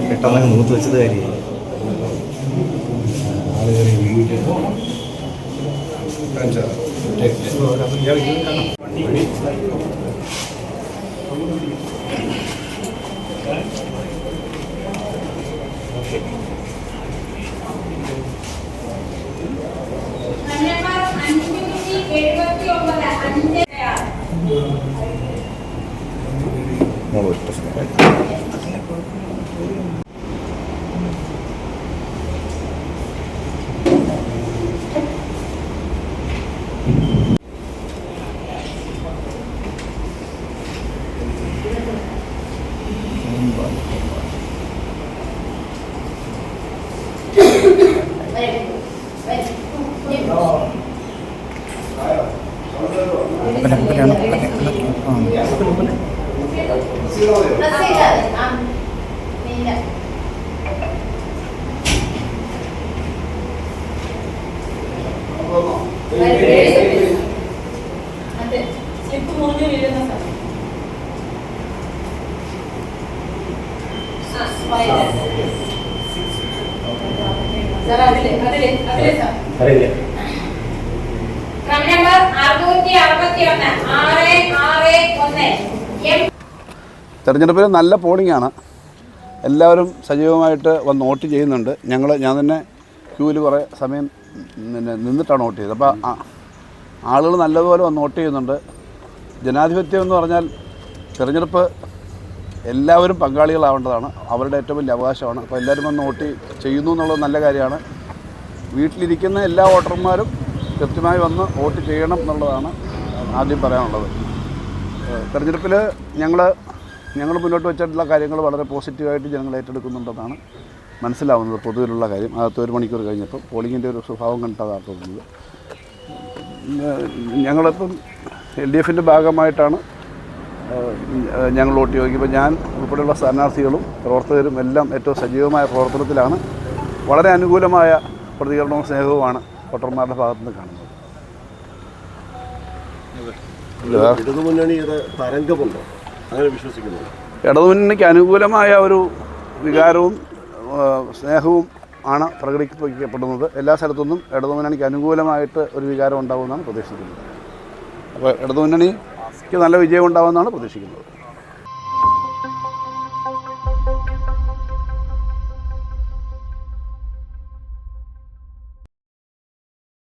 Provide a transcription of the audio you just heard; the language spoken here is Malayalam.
പെട്ടെന്ന് മൂത്ത് വെച്ചത് കാര്യമായി തെരഞ്ഞെടുപ്പിൽ നല്ല പോളിംഗാണ്. എല്ലാവരും സജീവമായിട്ട് വന്ന് വോട്ട് ചെയ്യുന്നുണ്ട്. ഞാൻ തന്നെ ക്യൂവിൽ കുറേ സമയം നിന്നിട്ടാണ് വോട്ട് ചെയ്തത്. അപ്പോൾ ആളുകൾ നല്ലതുപോലെ വന്ന് വോട്ട് ചെയ്യുന്നുണ്ട്. ജനാധിപത്യം എന്ന് പറഞ്ഞാൽ തിരഞ്ഞെടുപ്പ് എല്ലാവരും പങ്കാളികളാവേണ്ടതാണ്. അവരുടെ ഏറ്റവും വലിയ അവകാശമാണ്. അപ്പോൾ എല്ലാവരും വന്ന് വോട്ട് ചെയ്യുന്നു എന്നുള്ളത് നല്ല കാര്യമാണ്. വീട്ടിലിരിക്കുന്ന എല്ലാ വോട്ടർമാരും കൃത്യമായി വന്ന് വോട്ട് ചെയ്യണം എന്നുള്ളതാണ് ആദ്യം പറയാനുള്ളത്. തെരഞ്ഞെടുപ്പിൽ ഞങ്ങൾ മുന്നോട്ട് വെച്ചിട്ടുള്ള കാര്യങ്ങൾ വളരെ പോസിറ്റീവായിട്ട് ജനങ്ങൾ ഏറ്റെടുക്കുന്നുണ്ടെന്നാണ് മനസ്സിലാവുന്നത്. പൊതുവിലുള്ള കാര്യം അകത്ത് 1 മണിക്കൂർ കഴിഞ്ഞപ്പോൾ പോളിങ്ങിൻ്റെ ഒരു സ്വഭാവം കണ്ടതാണ് തോന്നുന്നത്. ഞങ്ങളിപ്പം LDFൻ്റെ ഭാഗമായിട്ടാണ് ഞങ്ങൾ വോട്ട് ചോദിക്കുമ്പോൾ ഞാൻ ഉൾപ്പെടെയുള്ള സ്ഥാനാർത്ഥികളും പ്രവർത്തകരും എല്ലാം ഏറ്റവും സജീവമായ പ്രവർത്തനത്തിലാണ്. വളരെ അനുകൂലമായ പ്രതികരണവും സ്നേഹവുമാണ് വോട്ടർമാരുടെ ഭാഗത്തുനിന്ന് കാണുന്നത്. ഇടതുമുന്നണിയുടെ തരംഗമുണ്ടോ അങ്ങനെ വിശ്വസിക്കുന്നു? ഇടതുമുന്നണിക്ക് അനുകൂലമായ ഒരു വികാരവും സ്നേഹവും ആണ് പ്രകടിപ്പിക്കപ്പെടുന്നത്. എല്ലാ സ്ഥലത്തുനിന്നും ഇടതുമുന്നണിക്ക് അനുകൂലമായിട്ട് ഒരു വികാരം ഉണ്ടാകുമെന്നാണ് പ്രതീക്ഷിക്കുന്നത്. അപ്പോൾ ഇടതുമുന്നണിക്ക് നല്ല വിജയം ഉണ്ടാകുമെന്നാണ് പ്രതീക്ഷിക്കുന്നത്.